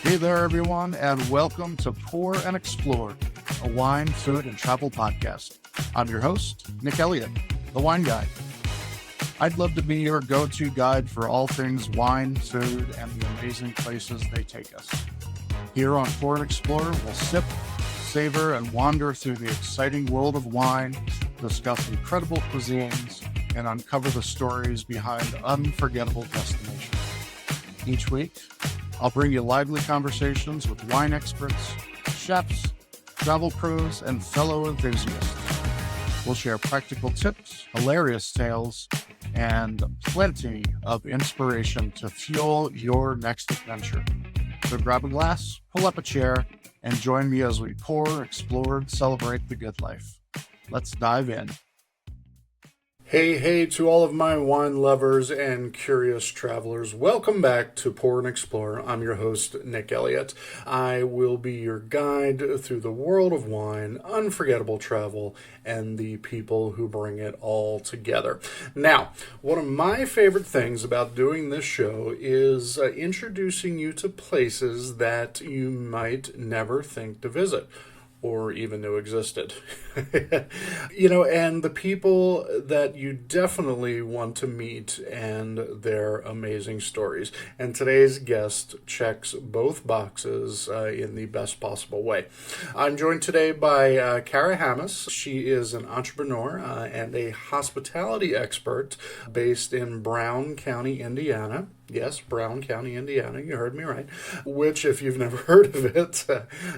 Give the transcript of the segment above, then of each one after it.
Hey there, everyone, and welcome to Pour and Explore, a wine, food, and travel podcast. I'm your host, Nick Elliott, the wine guy. I'd love to be your go-to guide for all things wine, food, and the amazing places they take us. Here on Pour and Explore, we'll sip, savor, and wander through the exciting world of wine, discuss incredible cuisines, and uncover the stories behind unforgettable destinations. Each week, I'll bring you lively conversations with wine experts, chefs, travel pros, and fellow enthusiasts. We'll share practical tips, hilarious tales, and plenty of inspiration to fuel your next adventure. So grab a glass, pull up a chair, and join me as we pour, explore, and celebrate the good life. Let's dive in. Hey to all of my wine lovers and curious travelers. Welcome back to Pour and Explore. I'm your host, Nick Elliott. I will be your guide through the world of wine, unforgettable travel, and the people who bring it all together. Now, one of my favorite things about doing this show is introducing you to places that you might never think to visit, or even knew existed. And the people that you definitely want to meet and their amazing stories. And today's guest checks both boxes in the best possible way. I'm joined today by Kara Hammes. She is an entrepreneur and a hospitality expert based in Brown County, Indiana. Yes, Brown County, Indiana, you heard me right, which, if you've never heard of it,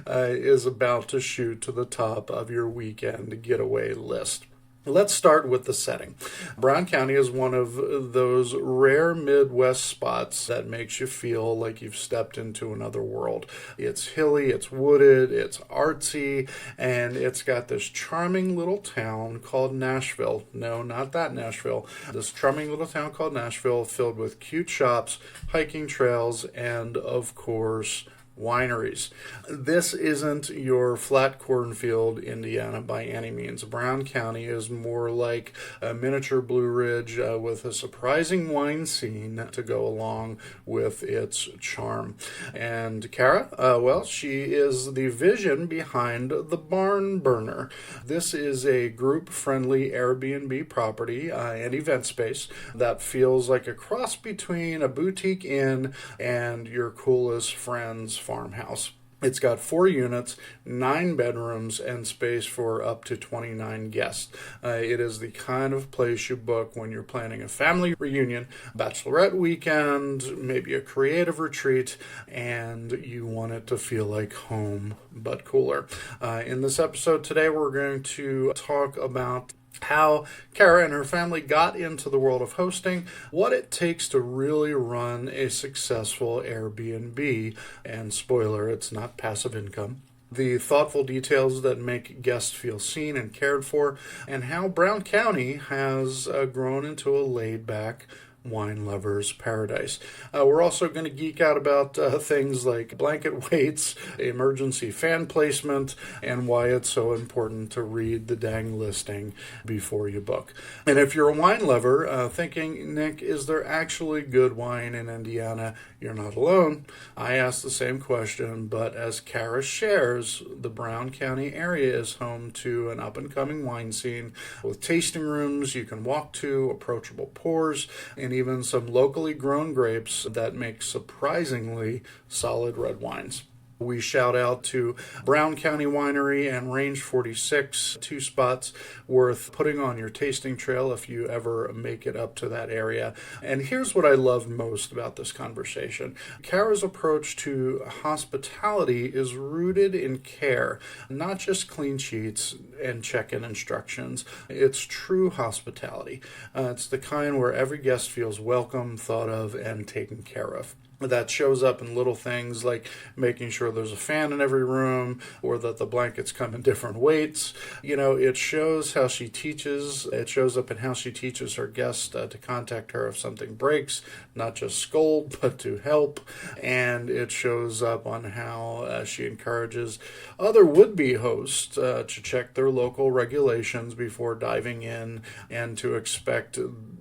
is about to shoot to the top of your weekend getaway list. Let's start with the setting. Brown County is one of those rare Midwest spots that makes you feel like you've stepped into another world. It's hilly, it's wooded, it's artsy, and it's got this charming little town called Nashville. No, not that Nashville. This charming little town called Nashville, filled with cute shops, hiking trails, and, of course, wineries. This isn't your flat cornfield, Indiana, by any means. Brown County is more like a miniature Blue Ridge with a surprising wine scene to go along with its charm. And Kara, she is the vision behind the Barn Burner. This is a group-friendly Airbnb property and event space that feels like a cross between a boutique inn and your coolest friend's farmhouse. It's got 4 units, 9 bedrooms, and space for up to 29 guests. It is the kind of place you book when you're planning a family reunion, bachelorette weekend, maybe a creative retreat, and you want it to feel like home, but cooler. In this episode today, we're going to talk about how Kara and her family got into the world of hosting, what it takes to really run a successful Airbnb, and spoiler, it's not passive income, the thoughtful details that make guests feel seen and cared for, and how Brown County has grown into a laid-back wine lover's paradise. We're also going to geek out about things like blanket weights, emergency fan placement, and why it's so important to read the dang listing before you book. And if you're a wine lover thinking, Nick, is there actually good wine in Indiana? You're not alone. I asked the same question, but as Kara shares, the Brown County area is home to an up-and-coming wine scene with tasting rooms you can walk to, approachable pours, and even some locally grown grapes that make surprisingly solid red wines. We shout out to Brown County Winery and Range 46, 2 spots worth putting on your tasting trail if you ever make it up to that area. And here's what I love most about this conversation. Kara's approach to hospitality is rooted in care, not just clean sheets and check-in instructions. It's true hospitality. It's the kind where every guest feels welcome, thought of, and taken care of. That shows up in little things like making sure there's a fan in every room or that the blankets come in different weights. It shows how she teaches. It shows up in how she teaches her guests to contact her if something breaks, not just scold, but to help. And it shows up on how she encourages other would-be hosts to check their local regulations before diving in and to expect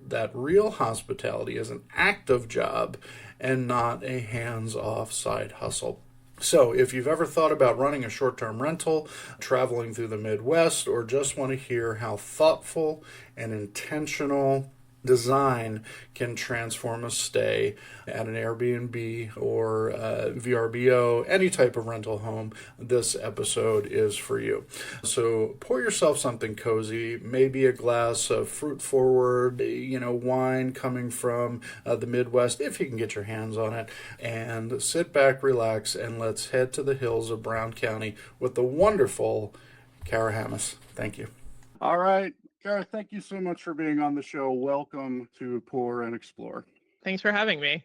that real hospitality is an active job and not a hands-off side hustle. So, if you've ever thought about running a short term rental, traveling through the Midwest, or just want to hear how thoughtful and intentional design can transform a stay at an Airbnb or VRBO, any type of rental home, this episode is for you. So pour yourself something cozy, maybe a glass of fruit forward, wine coming from the Midwest, if you can get your hands on it, and sit back, relax, and let's head to the hills of Brown County with the wonderful Kara Hammis. Thank you. All right. Gareth, thank you so much for being on the show. Welcome to Pour and Explore. Thanks for having me.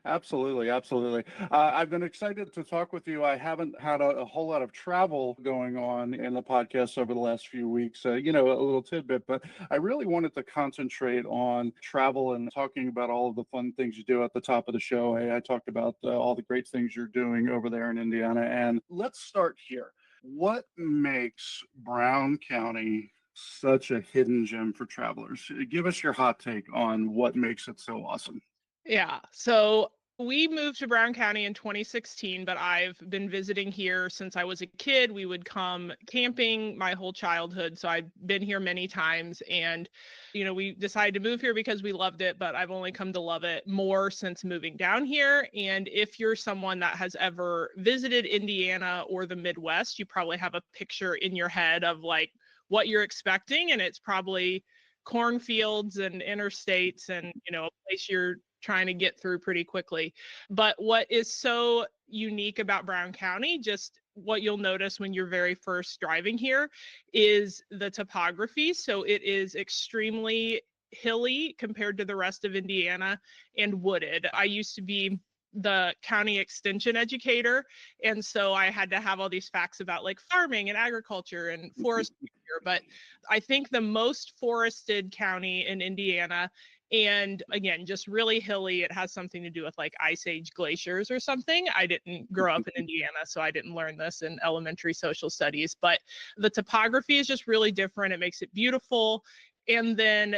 Absolutely, absolutely. I've been excited to talk with you. I haven't had a whole lot of travel going on in the podcast over the last few weeks, a little tidbit, but I really wanted to concentrate on travel and talking about all of the fun things you do at the top of the show. I talked about all the great things you're doing over there in Indiana. And let's start here. What makes Brown County such a hidden gem for travelers? Give us your hot take on what makes it so awesome. Yeah. So we moved to Brown County in 2016, but I've been visiting here since I was a kid. We would come camping my whole childhood. So I've been here many times. And, we decided to move here because we loved it, but I've only come to love it more since moving down here. And if you're someone that has ever visited Indiana or the Midwest, you probably have a picture in your head of like what you're expecting. And it's probably cornfields and interstates and, a place you're trying to get through pretty quickly. But what is so unique about Brown County, just what you'll notice when you're very first driving here, is the topography. So it is extremely hilly compared to the rest of Indiana and wooded. I used to be the county extension educator, and so I had to have all these facts about like farming and agriculture and forestry here. But I think the most forested county in Indiana, and again, just really hilly. It has something to do with like ice age glaciers or something. I didn't grow up in Indiana, so I didn't learn this in elementary social studies, but the topography is just really different. It makes it beautiful. And then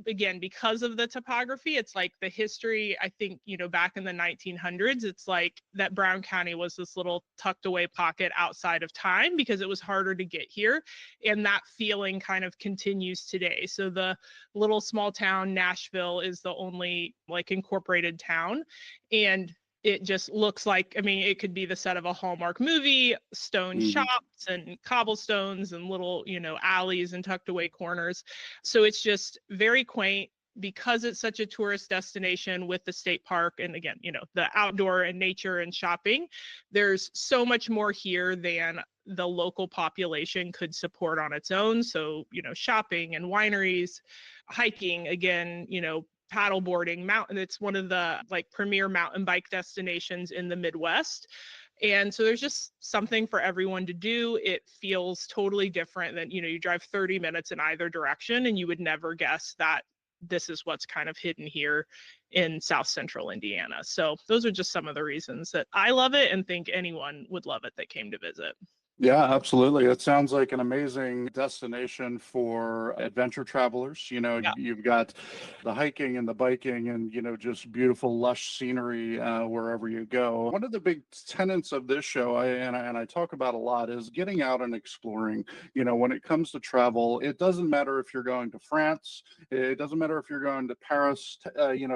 again, because of the topography, it's like the history, I think, back in the 1900s, it's like that Brown County was this little tucked away pocket outside of time because it was harder to get here. And that feeling kind of continues today. So the little small town, Nashville, is the only like incorporated town. And it just looks like, it could be the set of a Hallmark movie, stone shops and cobblestones and little, alleys and tucked away corners. So it's just very quaint because it's such a tourist destination with the state park. And again, the outdoor and nature and shopping, there's so much more here than the local population could support on its own. So, shopping and wineries, hiking, again, paddleboarding, mountain. It's one of the like premier mountain bike destinations in the Midwest. And so there's just something for everyone to do. It feels totally different than, you drive 30 minutes in either direction and you would never guess that this is what's kind of hidden here in South Central Indiana. So those are just some of the reasons that I love it and think anyone would love it that came to visit. Yeah, absolutely. It sounds like an amazing destination for adventure travelers. You've got the hiking and the biking and, just beautiful, lush scenery wherever you go. One of the big tenets of this show, I talk about a lot, is getting out and exploring. When it comes to travel, it doesn't matter if you're going to France. It doesn't matter if you're going to Paris,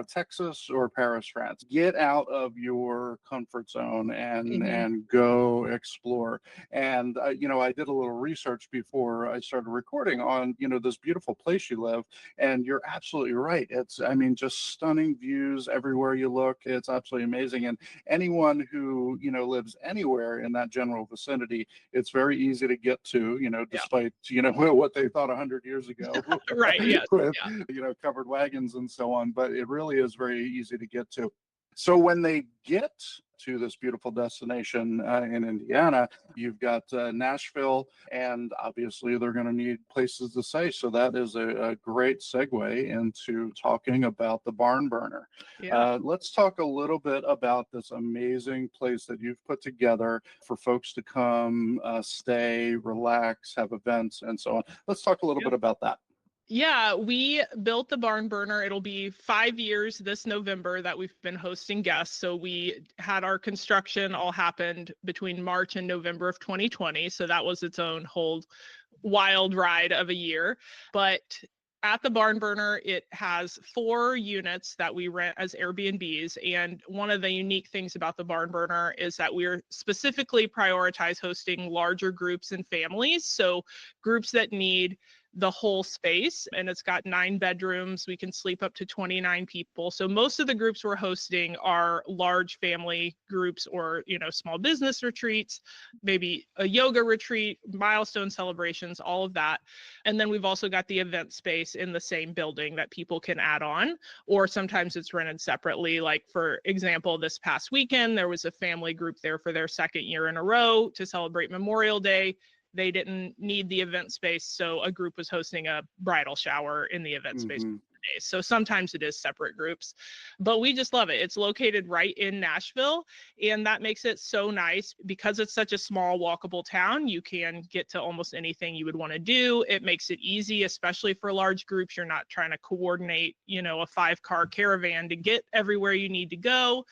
Texas, or Paris, France. Get out of your comfort zone and go explore. And, I did a little research before I started recording on, this beautiful place you live. And you're absolutely right. It's, just stunning views everywhere you look. It's absolutely amazing. And anyone who, lives anywhere in that general vicinity, it's very easy to get to, despite, what they thought 100 years ago. Right. Yes. With, covered wagons and so on. But it really is very easy to get to. So when they get to this beautiful destination in Indiana, you've got Nashville, and obviously they're going to need places to stay. So that is a great segue into talking about the Barn Burner. Yeah. Let's talk a little bit about this amazing place that you've put together for folks to come, stay, relax, have events, and so on. Let's talk a little bit about that. Yeah, we built the barn burner. It'll be 5 years this November that we've been hosting guests. So we had our construction all happened between March and November of 2020. So that was its own whole wild ride of a year. But at the barn burner, it has 4 units that we rent as Airbnbs. And one of the unique things about the barn burner is that we're specifically prioritize hosting larger groups and families. So groups that need the whole space, and it's got 9 bedrooms. We can sleep up to 29 people. So most of the groups we're hosting are large family groups or, small business retreats, maybe a yoga retreat, milestone celebrations, all of that. And then we've also got the event space in the same building that people can add on, or sometimes it's rented separately. Like, for example, this past weekend, there was a family group there for their 2nd year in a row to celebrate Memorial Day. They didn't need the event space, so a group was hosting a bridal shower in the event space. So sometimes it is separate groups, but we just love it. It's located right in Nashville, and that makes it so nice because it's such a small, walkable town. You can get to almost anything you would want to do. It makes it easy, especially for large groups. You're not trying to coordinate, a 5-car caravan to get everywhere you need to go.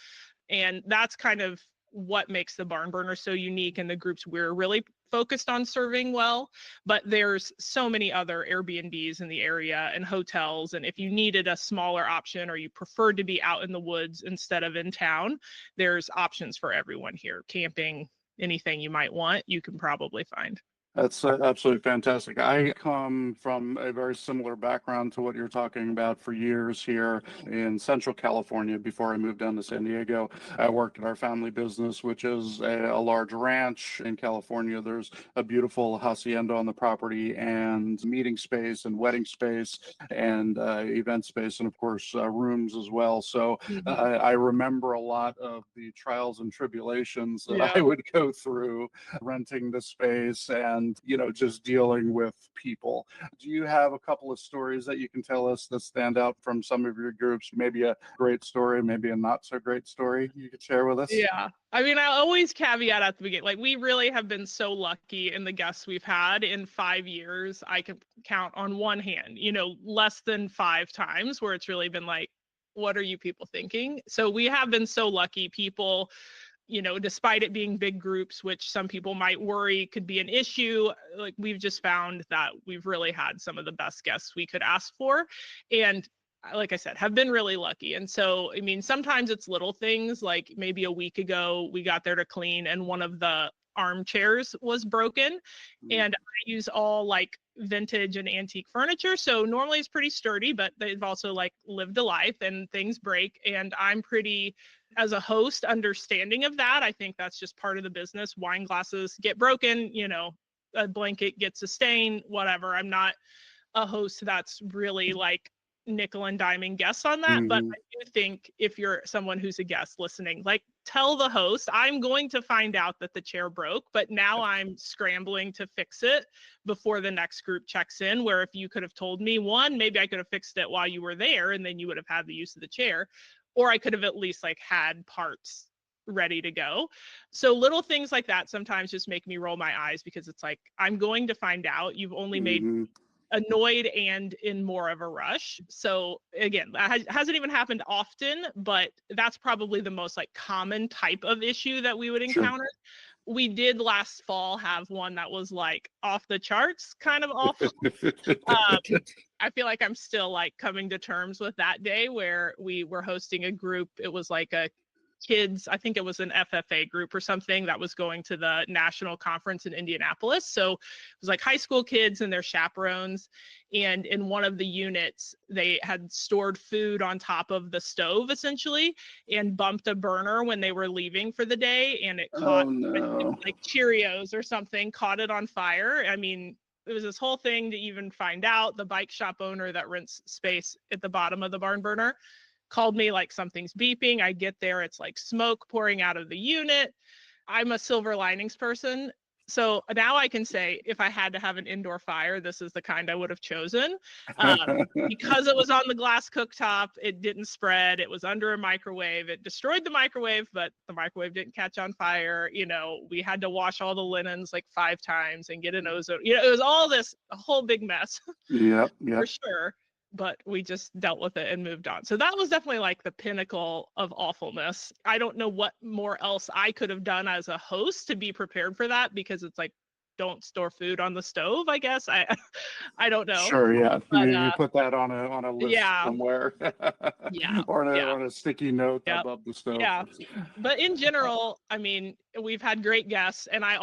And that's kind of what makes the barn burner so unique, and the groups we're really focused on serving well. But there's so many other Airbnbs in the area and hotels, and if you needed a smaller option or you preferred to be out in the woods instead of in town, there's options for everyone here. Camping, anything you might want, you can probably find. That's absolutely fantastic. I come from a very similar background to what you're talking about for years here in Central California. Before I moved down to San Diego, I worked at our family business, which is a large ranch in California. There's a beautiful hacienda on the property, and meeting space and wedding space and event space, and of course rooms as well. So I remember a lot of the trials and tribulations that I would go through renting the space and just dealing with people. Do you have a couple of stories that you can tell us that stand out from some of your groups? Maybe a great story, maybe a not so great story you could share with us? Yeah. I mean, I always caveat at the beginning, like, we really have been so lucky in the guests we've had in 5 years. I can count on one hand, less than 5 times where it's really been like, what are you people thinking? So we have been so lucky. People, despite it being big groups, which some people might worry could be an issue, like, we've just found that we've really had some of the best guests we could ask for. And like I said, have been really lucky. And so, I mean, sometimes it's little things, like maybe a week ago, we got there to clean and one of the armchairs was broken. And I use all like vintage and antique furniture. So normally it's pretty sturdy, but they've also like lived a life and things break. And I'm pretty, as a host, understanding of that. I think that's just part of the business. Wine glasses get broken, a blanket gets a stain, whatever. I'm not a host that's really like nickel and diming guests on that. But I do think if you're someone who's a guest listening, like, tell the host, I'm going to find out that the chair broke, but now I'm scrambling to fix it before the next group checks in, where if you could have told me, one, maybe I could have fixed it while you were there and then you would have had the use of the chair, or I could have at least like had parts ready to go. So little things like that sometimes just make me roll my eyes, because it's like, I'm going to find out. You've only made annoyed and in more of a rush. So again, that hasn't even happened often, but that's probably the most like common type of issue that we would encounter. We did last fall have one that was like off the charts, kind of awful. I feel like I'm still like coming to terms with that day where we were hosting a group. It was like a kids, I think it was an FFA group or something that was going to the national conference in Indianapolis. So it was like high school kids and their chaperones. And in one of the units, they had stored food on top of the stove essentially and bumped a burner when they were leaving for the day. And it caught like Cheerios or something, caught it on fire. I mean, it was this whole thing to even find out. The bike shop owner that rents space at the bottom of the barn burner called me like, something's beeping. I get there, it's like smoke pouring out of the unit. I'm a silver linings person. So now I can say, if I had to have an indoor fire, this is the kind I would have chosen. Because it was on the glass cooktop, it didn't spread. It was under a microwave. It destroyed the microwave, but the microwave didn't catch on fire. We had to wash all the linens like 5 times and get an ozone. It was all this, a whole big mess. Yep. For sure. But we just dealt with it and moved on. So that was definitely like the pinnacle of awfulness. I don't know what more else I could have done as a host to be prepared for that, because it's like, don't store food on the stove, I guess. I don't know. Sure, yeah. But, you put that on a list somewhere. Yeah. or on a sticky note Yep. above the stove. Yeah. But in general, I mean, we've had great guests, and I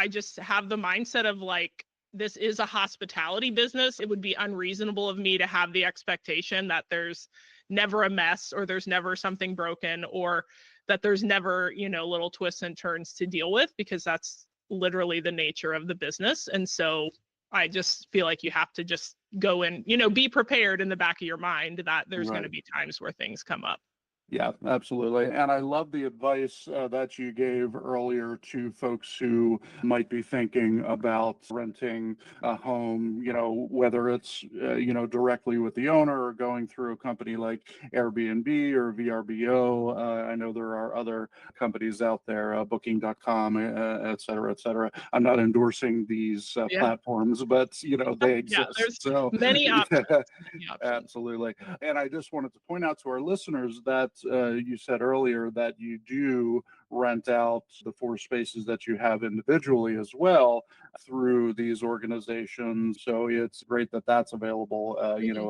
just have the mindset of like, this is a hospitality business. It would be unreasonable of me to have the expectation that there's never a mess, or there's never something broken, or that there's never, little twists and turns to deal with, because that's literally the nature of the business. And so I just feel like you have to just go and, be prepared in the back of your mind that there's going to be times where things come up. Yeah, absolutely. And I love the advice that you gave earlier to folks who might be thinking about renting a home, whether it's, directly with the owner or going through a company like Airbnb or VRBO. I know there are other companies out there, booking.com, et cetera, et cetera. I'm not endorsing these platforms, but, they exist. There's so many options. Absolutely. And I just wanted to point out to our listeners that you said earlier that you do rent out the 4 spaces that you have individually as well through these organizations. So it's great that that's available,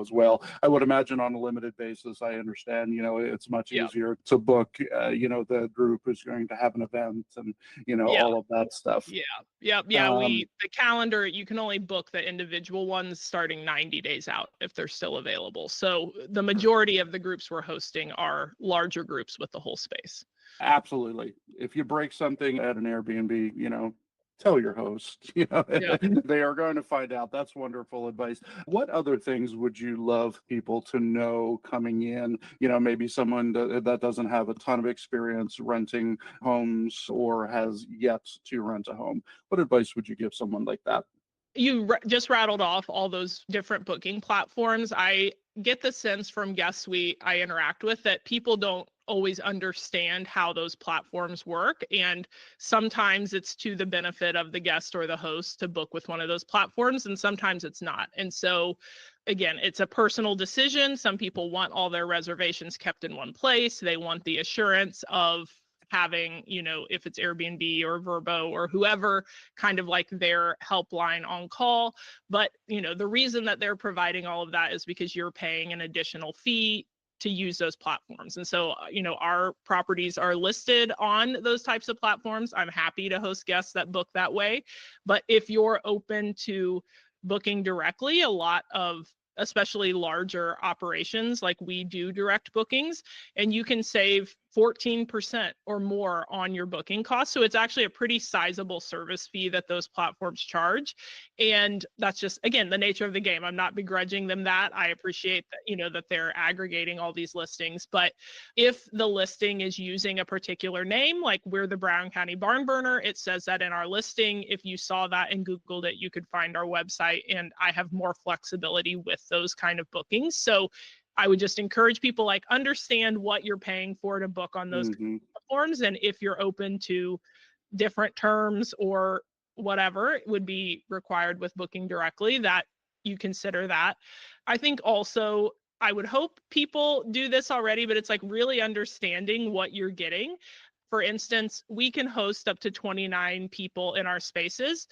as well. I would imagine on a limited basis, I understand, it's much easier to book, the group who's going to have an event and, all of that stuff. Yeah. The calendar, you can only book the individual ones starting 90 days out if they're still available. So the majority of the groups we're hosting are larger groups with the whole space. Absolutely. If you break something at an Airbnb, tell your host, they are going to find out. That's wonderful advice. What other things would you love people to know coming in? Maybe someone that doesn't have a ton of experience renting homes or has yet to rent a home. What advice would you give someone like that? You just rattled off all those different booking platforms. I get the sense from guests I interact with that people don't always understand how those platforms work. And sometimes it's to the benefit of the guest or the host to book with one of those platforms, and sometimes it's not. And so again, it's a personal decision. Some people want all their reservations kept in one place. They want the assurance of having, if it's Airbnb or Vrbo or whoever, kind of like their helpline on call. But, the reason that they're providing all of that is because you're paying an additional fee to use those platforms. And so, our properties are listed on those types of platforms. I'm happy to host guests that book that way. But if you're open to booking directly, a lot of especially larger operations, like we do direct bookings, and you can save 14% or more on your booking costs. So it's actually a pretty sizable service fee that those platforms charge. And that's just, again, the nature of the game. I'm not begrudging them that. I appreciate that, that they're aggregating all these listings. But if the listing is using a particular name, like we're the Brown County Barn Burner, it says that in our listing. If you saw that and Googled it, you could find our website, and I have more flexibility with those kind of bookings. So I would just encourage people, like, understand what you're paying for to book on those platforms. And if you're open to different terms or whatever would be required with booking directly, that you consider that. I think also, I would hope people do this already, but it's like really understanding what you're getting. For instance, we can host up to 29 people in our spaces.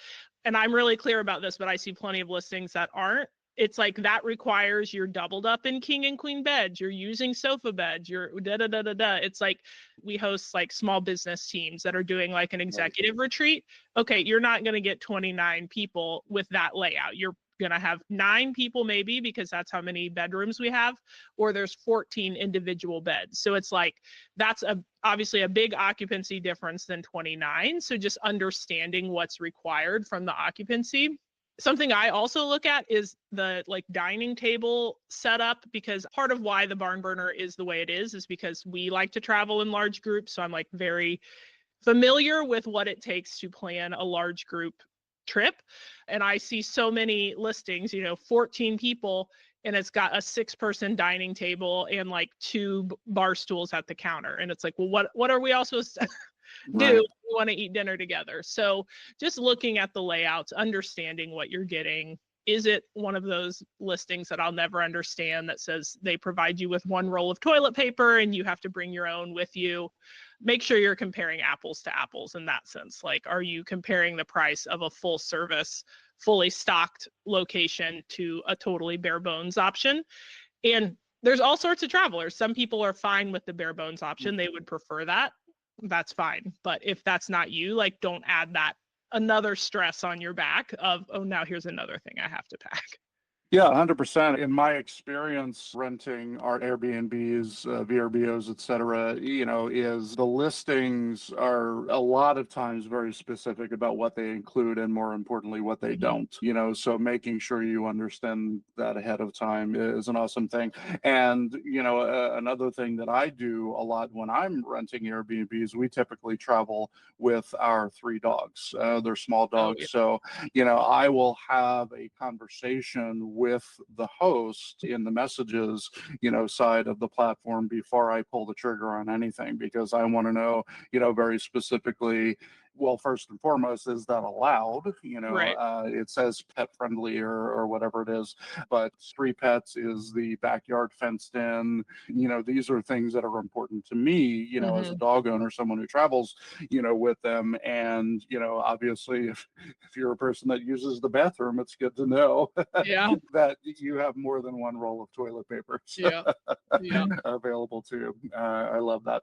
And I'm really clear about this, but I see plenty of listings that aren't. It's like that requires you're doubled up in king and queen beds, you're using sofa beds, you're da-da-da-da-da. It's like we host like small business teams that are doing like an executive retreat. Okay, you're not going to get 29 people with that layout. You're going to have 9 people maybe, because that's how many bedrooms we have, or there's 14 individual beds. So it's like, that's obviously a big occupancy difference than 29. So just understanding what's required from the occupancy. Something I also look at is the dining table setup, because part of why the Barn Burner is the way it is because we like to travel in large groups. So I'm very familiar with what it takes to plan a large group trip. And I see so many listings, 14 people, and it's got a 6-person dining table and like 2 bar stools at the counter. And it's like, well, what are we all supposed to do? Right. We want to eat dinner together. So just looking at the layouts, understanding what you're getting. Is it one of those listings that I'll never understand that says they provide you with 1 roll of toilet paper and you have to bring your own with you? Make sure you're comparing apples to apples in that sense. Like, are you comparing the price of a full service, fully stocked location to a totally bare bones option? And there's all sorts of travelers. Some people are fine with the bare bones option. They would prefer that. That's fine. But if that's not you, like, don't add that another stress on your back of, oh, now here's another thing I have to pack. Yeah, 100%. In my experience renting our Airbnbs, VRBOs, et cetera, is the listings are a lot of times very specific about what they include and, more importantly, what they don't. So making sure you understand that ahead of time is an awesome thing. And, another thing that I do a lot when I'm renting Airbnbs, we typically travel with our 3 dogs. They're small dogs. Oh, yeah. So, I will have a conversation with the host in the messages, side of the platform before I pull the trigger on anything, because I want to know, very specifically, well, first and foremost, is that allowed? Right. It says pet friendly or whatever it is, but 3 pets, is the backyard fenced in? These are things that are important to me, as a dog owner, someone who travels, with them. And, obviously, if you're a person that uses the bathroom, it's good to know Yeah. that you have more than 1 roll of toilet paper Yeah. Yeah. available to you. I love that.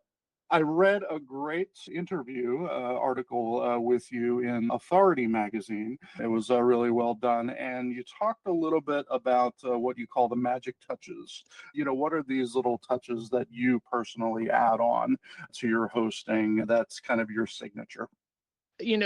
I read a great interview article with you in Authority magazine. It was really well done. And you talked a little bit about what you call the magic touches. What are these little touches that you personally add on to your hosting that's kind of your signature?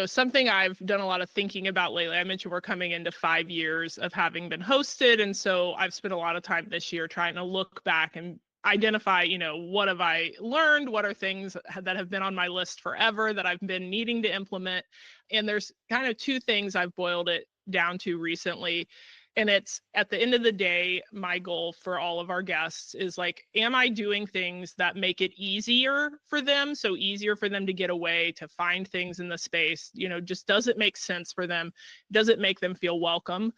Something I've done a lot of thinking about lately. I mentioned we're coming into 5 years of having been hosted. And so I've spent a lot of time this year trying to look back and identify, what have I learned? What are things that have been on my list forever that I've been needing to implement? And there's kind of 2 things I've boiled it down to recently. And it's, at the end of the day, my goal for all of our guests is like, am I doing things that make it easier for them? So easier for them to get away, to find things in the space, just does it make sense for them? Does it make them feel welcome?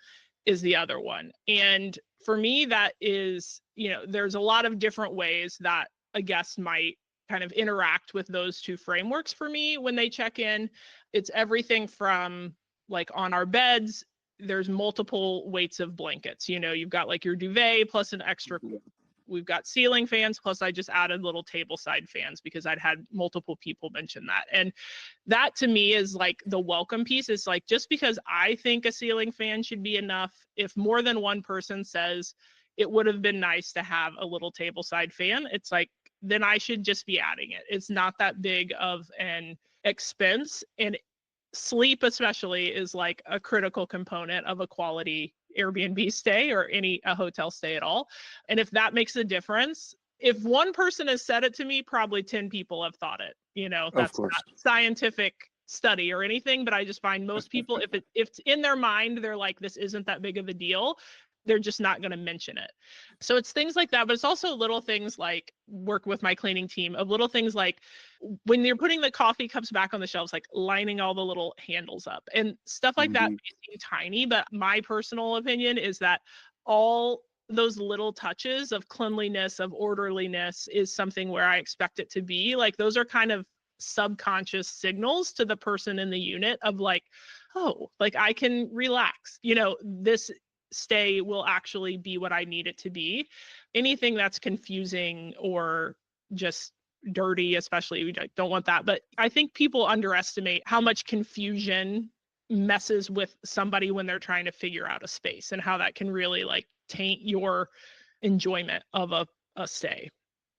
Is the other one. And for me, that is, there's a lot of different ways that a guest might kind of interact with those 2 frameworks for me when they check in. It's everything from, like, on our beds, there's multiple weights of blankets. You've got like your duvet plus an extra. We've got ceiling fans, plus I just added little table side fans because I'd had multiple people mention that. And that to me is like the welcome piece. It's like, just because I think a ceiling fan should be enough, if more than one person says it would have been nice to have a little table side fan, it's like, then I should just be adding it. It's not that big of an expense. And sleep especially is like a critical component of a quality Airbnb stay or a hotel stay at all. And if that makes a difference, if one person has said it to me, probably 10 people have thought it. That's not scientific study or anything, but I just find most people, if it's in their mind, they're like, this isn't that big of a deal, they're just not going to mention it. So it's things like that, but it's also little things like, work with my cleaning team of little things like when you're putting the coffee cups back on the shelves, like lining all the little handles up and stuff like that may seem tiny, but my personal opinion is that all those little touches of cleanliness, of orderliness is something where I expect it to be. Like, those are kind of subconscious signals to the person in the unit of like, oh, like I can relax. This stay will actually be what I need it to be. Anything that's confusing or just dirty, especially, we don't want that. But I think people underestimate how much confusion messes with somebody when they're trying to figure out a space, and how that can really like taint your enjoyment of a stay.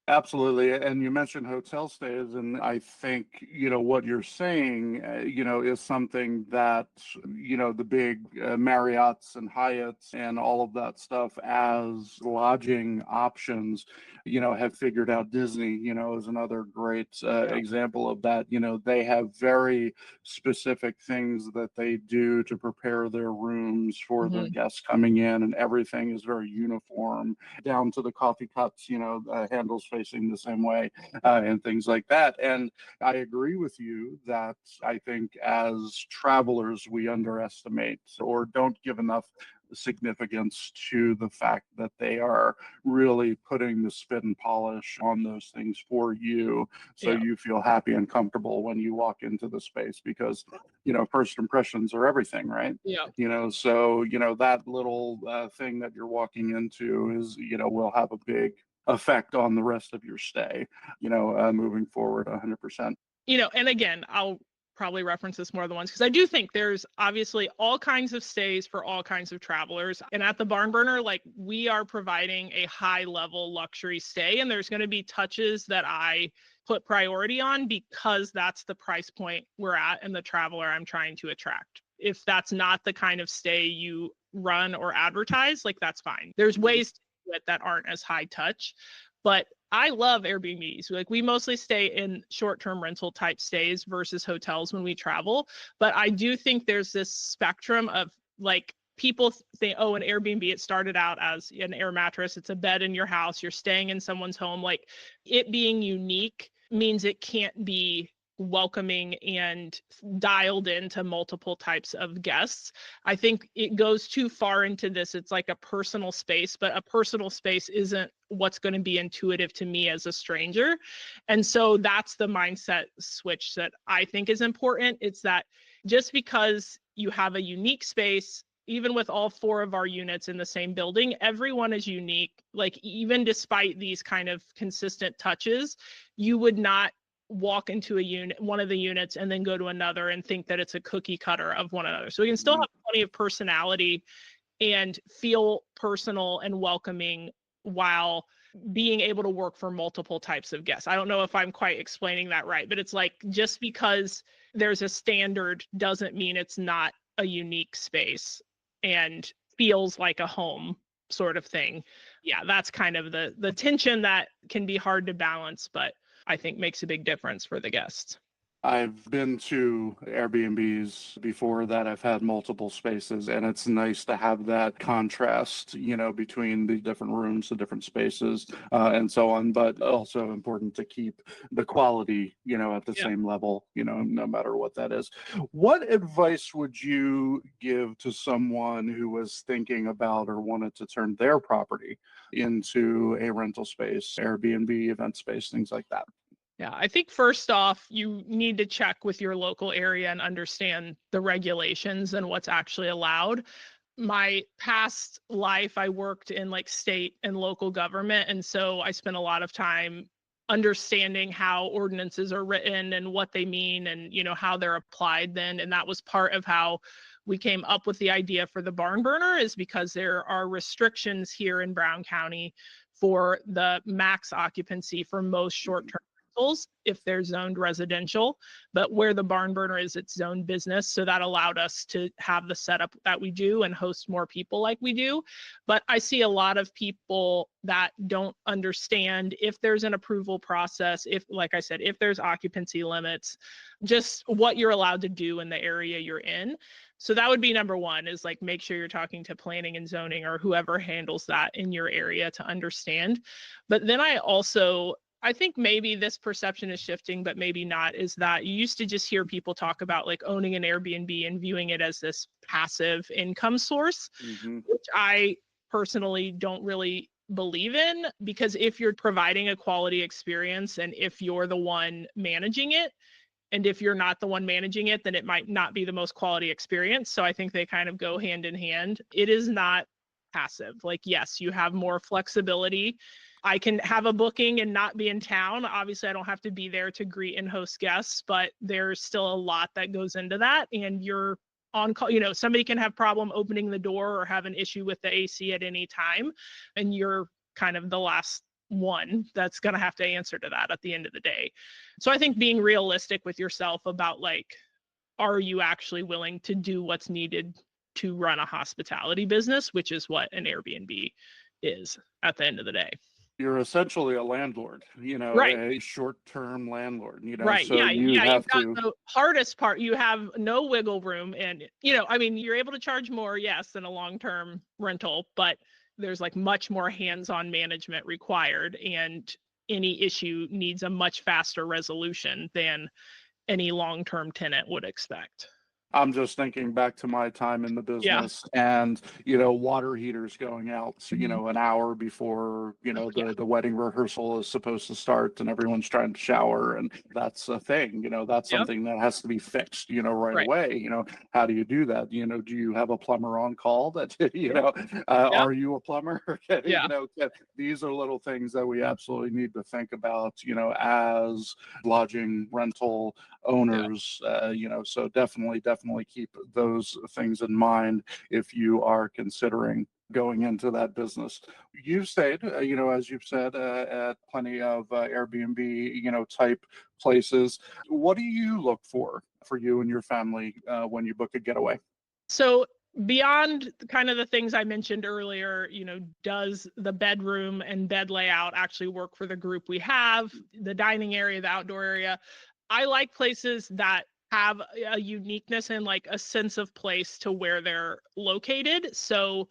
Absolutely. And you mentioned hotel stays, and I think, what you're saying, is something that, the big Marriotts and Hyatts and all of that stuff as lodging options, have figured out. Disney, is another great example of that. They have very specific things that they do to prepare their rooms for their guests coming in, and everything is very uniform down to the coffee cups, handles facing the same way, and things like that. And I agree with you that I think as travelers, we underestimate or don't give enough significance to the fact that they are really putting the spit and polish on those things for you, so Yeah. you feel happy and comfortable when you walk into the space, because first impressions are everything, right? Yeah. So that little thing that you're walking into is will have a big effect on the rest of your stay, moving forward 100%. And again, I'll probably reference this more than once because I do think there's obviously all kinds of stays for all kinds of travelers. And at the Barn Burner, like, we are providing a high level luxury stay, and there's going to be touches that I put priority on because that's the price point we're at and the traveler I'm trying to attract. If that's not the kind of stay you run or advertise, like, that's fine. There's ways to do it that aren't as high touch, but I love Airbnbs. Like, we mostly stay in short-term rental type stays versus hotels when we travel. But I do think there's this spectrum of, like, people think, oh, an Airbnb, it started out as an air mattress. It's a bed in your house. You're staying in someone's home. Like, it being unique means it can't be welcoming and dialed into multiple types of guests. I think it goes too far into this. It's like a personal space, but a personal space isn't what's going to be intuitive to me as a stranger. And so that's the mindset switch that I think is important. It's that just because you have a unique space, even with all 4 of our units in the same building, everyone is unique. Like, even despite these kind of consistent touches, you would not walk into one of the units and then go to another and think that it's a cookie cutter of one another. So we can still have plenty of personality and feel personal and welcoming while being able to work for multiple types of guests. I don't know if I'm quite explaining that right, but it's like, just because there's a standard doesn't mean it's not a unique space and feels like a home sort of thing. Yeah, that's kind of the tension that can be hard to balance, but I think makes a big difference for the guests. I've been to Airbnbs before that. I've had multiple spaces, and it's nice to have that contrast, between the different rooms, the different spaces, and so on. But also important to keep the quality, at the same level, no matter what that is. What advice would you give to someone who was thinking about or wanted to turn their property into a rental space, Airbnb, event space, things like that? Yeah, I think first off, you need to check with your local area and understand the regulations and what's actually allowed. My past life, I worked in like state and local government. And so I spent a lot of time understanding how ordinances are written and what they mean and, how they're applied then. And that was part of how we came up with the idea for the Barn Burner, is because there are restrictions here in Brown County for the max occupancy for most short-term if they're zoned residential, but where the Barn Burner is its own business. So that allowed us to have the setup that we do and host more people like we do. But I see a lot of people that don't understand if there's an approval process, if, like I said, if there's occupancy limits, just what you're allowed to do in the area you're in. So that would be number one, is like, make sure you're talking to planning and zoning or whoever handles that in your area to understand. But then I think maybe this perception is shifting, but maybe not, is that you used to just hear people talk about like owning an Airbnb and viewing it as this passive income source, which I personally don't really believe in, because if you're providing a quality experience and if you're the one managing it, and if you're not the one managing it, then it might not be the most quality experience. So I think they kind of go hand in hand. It is not passive. Like, yes, you have more flexibility. I can have a booking and not be in town. Obviously, I don't have to be there to greet and host guests, but there's still a lot that goes into that. And you're on call, somebody can have problem opening the door or have an issue with the AC at any time. And you're kind of the last one that's going to have to answer to that at the end of the day. So I think being realistic with yourself about like, are you actually willing to do what's needed to run a hospitality business, which is what an Airbnb is at the end of the day. You're essentially a landlord, Right. a short-term landlord, Right. so you have You've got to. the hardest part. You have no wiggle room. And, I mean, you're able to charge more, yes, than a long-term rental, but there's like much more hands-on management required. And any issue needs a much faster resolution than any long-term tenant would expect. I'm just thinking back to my time in the business and, water heaters going out, an hour before, the wedding rehearsal is supposed to start and everyone's trying to shower. And that's a thing, that's something that has to be fixed, right away. How do you do that? Do you have a plumber on call that, are you a plumber? These are little things that we absolutely need to think about, as lodging rental owners, so definitely keep those things in mind if you are considering going into that business. You've stayed, as you've said, at plenty of Airbnb, type places. What do you look for you and your family when you book a getaway? So beyond kind of the things I mentioned earlier, does the bedroom and bed layout actually work for the group we have, the dining area, the outdoor area? I like places that have a uniqueness and like a sense of place to where they're located. So,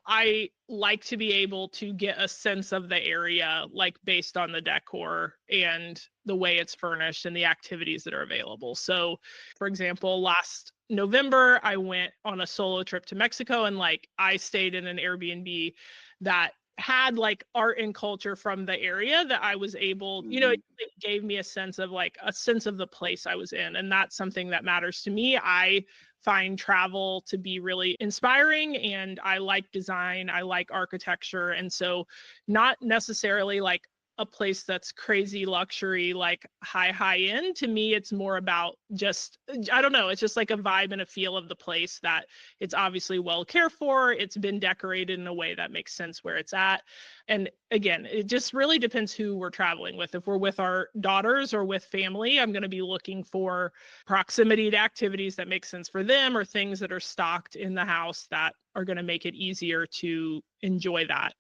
I like to be able to get a sense of the area, like based on the decor and the way it's furnished and the activities that are available. So, for example, last November, I went on a solo trip to Mexico and like I stayed in an Airbnb that had like art and culture from the area that I was able, it gave me a sense of the place I was in. And that's something that matters to me. I find travel to be really inspiring and I like design, I like architecture. And so not necessarily like a place that's crazy luxury, like high end. To me, it's more about just, I don't know, it's just like a vibe and a feel of the place that it's obviously well cared for. It's been decorated in a way that makes sense where it's at. And again, it just really depends who we're traveling with. If we're with our daughters or with family, I'm going to be looking for proximity to activities that make sense for them or things that are stocked in the house that are going to make it easier to enjoy that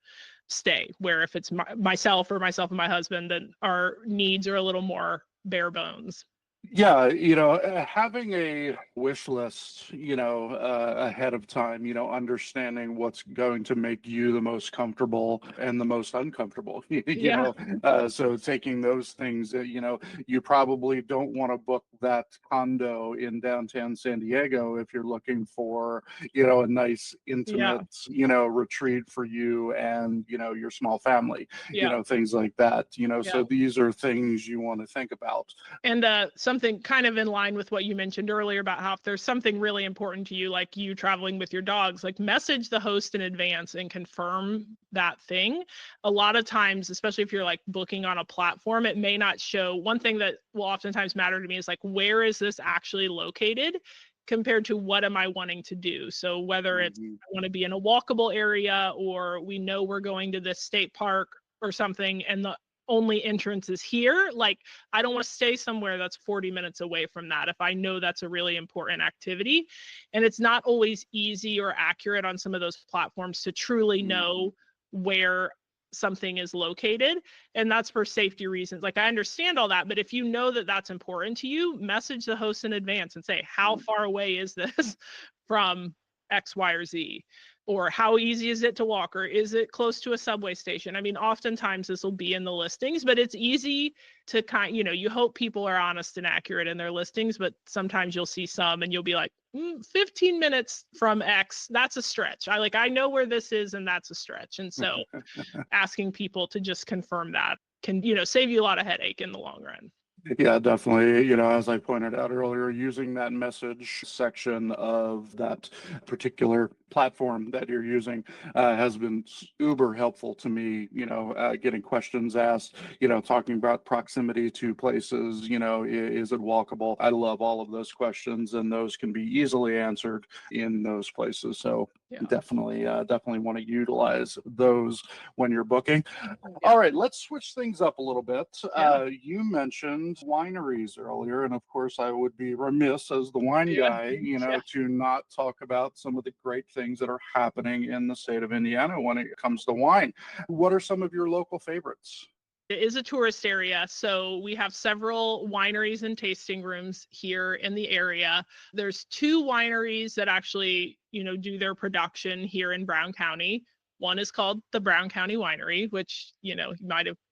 stay. Where if it's myself and my husband, then our needs are a little more bare bones. Yeah, having a wish list, ahead of time, understanding what's going to make you the most comfortable and the most uncomfortable, so taking those things, you probably don't want to book that condo in downtown San Diego if you're looking for, a nice, intimate, retreat for you and, your small family, things like that, so these are things you want to think about. And something kind of in line with what you mentioned earlier about how if there's something really important to you, like you traveling with your dogs, like message the host in advance and confirm that thing. A lot of times, especially if you're like booking on a platform, it may not show. One thing that will oftentimes matter to me is like, where is this actually located compared to what am I wanting to do? So whether it's I want to be in a walkable area or we know we're going to this state park or something and the only entrance is here. Like, I don't want to stay somewhere that's 40 minutes away from that if I know that's a really important activity. And it's not always easy or accurate on some of those platforms to truly know where something is located. And that's for safety reasons. Like, I understand all that, but if you know that that's important to you, message the host in advance and say, how far away is this from X, Y, or Z? Or how easy is it to walk? Or is it close to a subway station? I mean, oftentimes this will be in the listings, but it's easy to you hope people are honest and accurate in their listings, but sometimes you'll see some and you'll be like, 15 minutes from X, that's a stretch. I know where this is and that's a stretch. And so asking people to just confirm that can, save you a lot of headache in the long run. Yeah, definitely. As I pointed out earlier, using that message section of that particular platform that you're using has been uber helpful to me, getting questions asked, talking about proximity to places, is it walkable? I love all of those questions and those can be easily answered in those places. So Yeah. Definitely want to utilize those when you're booking. Yeah. All right, let's switch things up a little bit. Yeah. You mentioned wineries earlier, and of course, I would be remiss as the wine Yeah. guy, Yeah. to not talk about some of the great things that are happening in the state of Indiana when it comes to wine. What are some of your local favorites? It is a tourist area, so we have several wineries and tasting rooms here in the area. There's two wineries that actually, do their production here in Brown County. One is called the Brown County Winery, which, you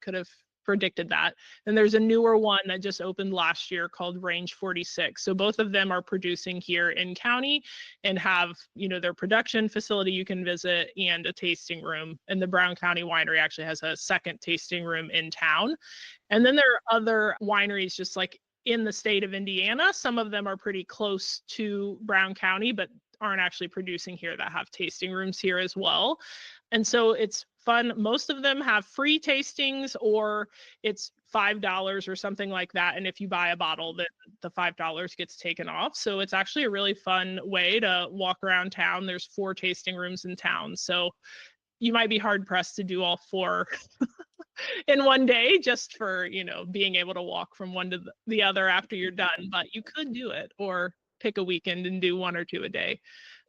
could have predicted that. And there's a newer one that just opened last year called Range 46. So both of them are producing here in county and have, their production facility you can visit and a tasting room. And the Brown County Winery actually has a second tasting room in town. And then there are other wineries just like in the state of Indiana. Some of them are pretty close to Brown County, but aren't actually producing here that have tasting rooms here as well. And so it's fun. Most of them have free tastings or it's $5 or something like that. And if you buy a bottle, then the $5 gets taken off. So it's actually a really fun way to walk around town. There's 4 tasting rooms in town. So you might be hard pressed to do all 4 in one day just for, being able to walk from one to the other after you're done. But you could do it or pick a weekend and do 1 or 2 a day.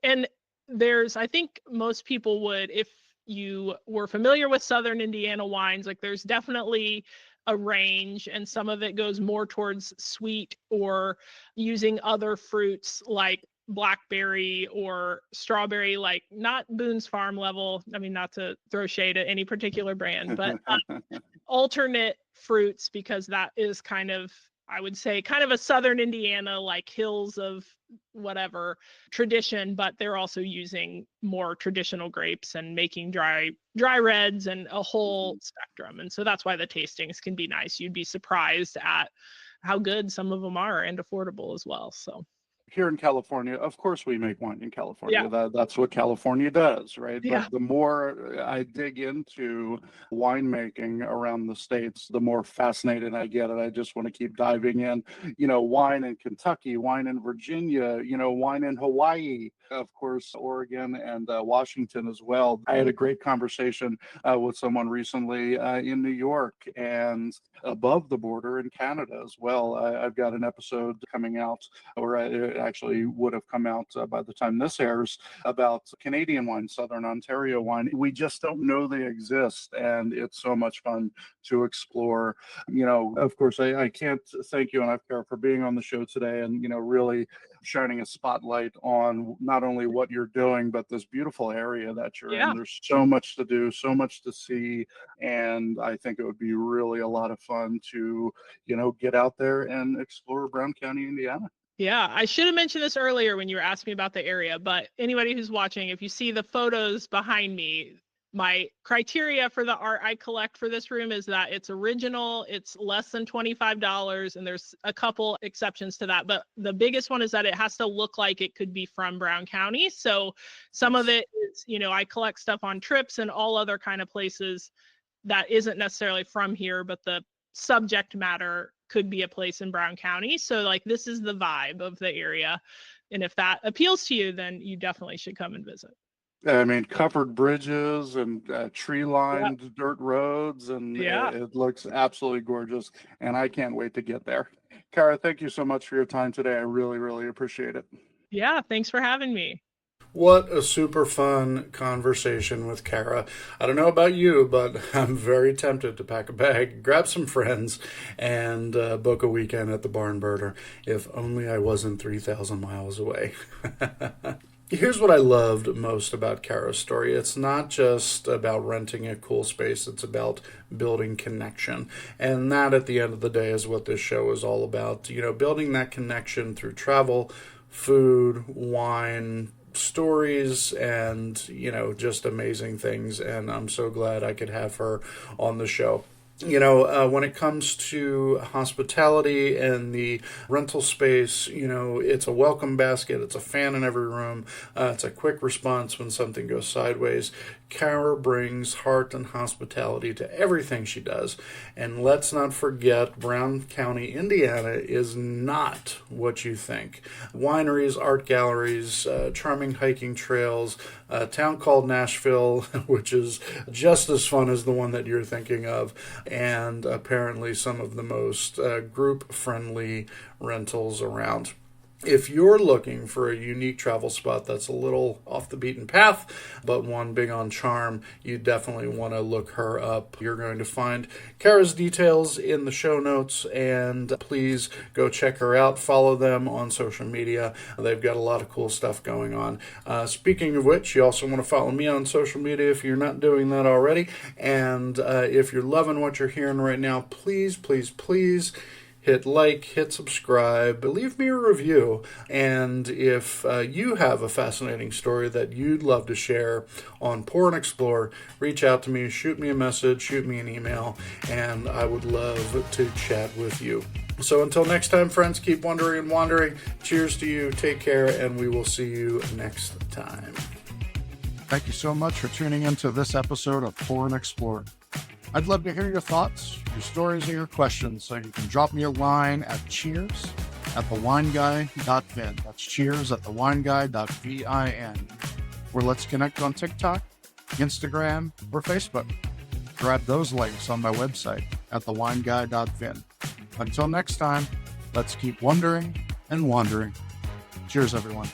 And I think most people would, if you were familiar with Southern Indiana wines, like there's definitely a range and some of it goes more towards sweet or using other fruits like blackberry or strawberry, like not Boone's Farm level. I mean, not to throw shade at any particular brand, but alternate fruits, because that is kind of, I would say, kind of a Southern Indiana, like hills of whatever tradition, but they're also using more traditional grapes and making dry reds and a whole spectrum. And so that's why the tastings can be nice. You'd be surprised at how good some of them are and affordable as well. So Here in California, of course, we make wine in California. yeah. That's what California does, right? Yeah. But the more I dig into winemaking around the states, the more fascinated I get. And I just want to keep diving in. Wine in Kentucky, wine in Virginia, wine in Hawaii, of course, Oregon and Washington as well. I had a great conversation with someone recently in New York and above the border in Canada as well. I've got an episode coming out, or it actually would have come out by the time this airs, about Canadian wine, Southern Ontario wine. We just don't know they exist, and it's so much fun to explore. Of course, I can't thank you enough, Kara, for being on the show today and, really shining a spotlight on not only what you're doing, but this beautiful area that you're in. There's so much to do, so much to see, and I think it would be really a lot of fun to, get out there and explore Brown County, Indiana. Yeah, I should have mentioned this earlier when you were asking me about the area, but anybody who's watching, if you see the photos behind me, my criteria for the art I collect for this room is that it's original, it's less than $25, and there's a couple exceptions to that. But the biggest one is that it has to look like it could be from Brown County. So some of it is, I collect stuff on trips and all other kind of places that isn't necessarily from here, but the subject matter could be a place in Brown County. So like this is the vibe of the area. And if that appeals to you, then you definitely should come and visit. I mean, covered bridges and tree-lined dirt roads, and it looks absolutely gorgeous. And I can't wait to get there. Kara, thank you so much for your time today. I really, really appreciate it. Yeah, thanks for having me. What a super fun conversation with Kara. I don't know about you, but I'm very tempted to pack a bag, grab some friends, and book a weekend at the Barn Burner. If only I wasn't 3,000 miles away. Here's what I loved most about Kara's story. It's not just about renting a cool space. It's about building connection. And that, at the end of the day, is what this show is all about. Building that connection through travel, food, wine, stories, and just amazing things. And I'm so glad I could have her on the show. When it comes to hospitality and the rental space, it's a welcome basket. It's a fan in every room. It's a quick response when something goes sideways. Kara brings heart and hospitality to everything she does. And let's not forget, Brown County, Indiana is not what you think. Wineries, art galleries, charming hiking trails, a town called Nashville, which is just as fun as the one that you're thinking of, and apparently some of the most group-friendly rentals around. If you're looking for a unique travel spot that's a little off the beaten path, but one big on charm, you definitely want to look her up. You're going to find Kara's details in the show notes, and please go check her out. Follow them on social media. They've got a lot of cool stuff going on. Speaking of which, you also want to follow me on social media if you're not doing that already. And if you're loving what you're hearing right now, please, please, please hit like, hit subscribe, leave me a review. And if you have a fascinating story that you'd love to share on Pour and Explore, reach out to me, shoot me a message, shoot me an email, and I would love to chat with you. So until next time, friends, keep wondering and wandering. Cheers to you, take care, and we will see you next time. Thank you so much for tuning into this episode of Pour and Explore. I'd love to hear your thoughts, your stories, and your questions, so you can drop me a line at cheers@thewineguy.vin. That's cheers@thewineguy.vin. Or let's connect on TikTok, Instagram, or Facebook. Grab those links on my website at thewineguy.vin. Until next time, let's keep wondering and wandering. Cheers, everyone.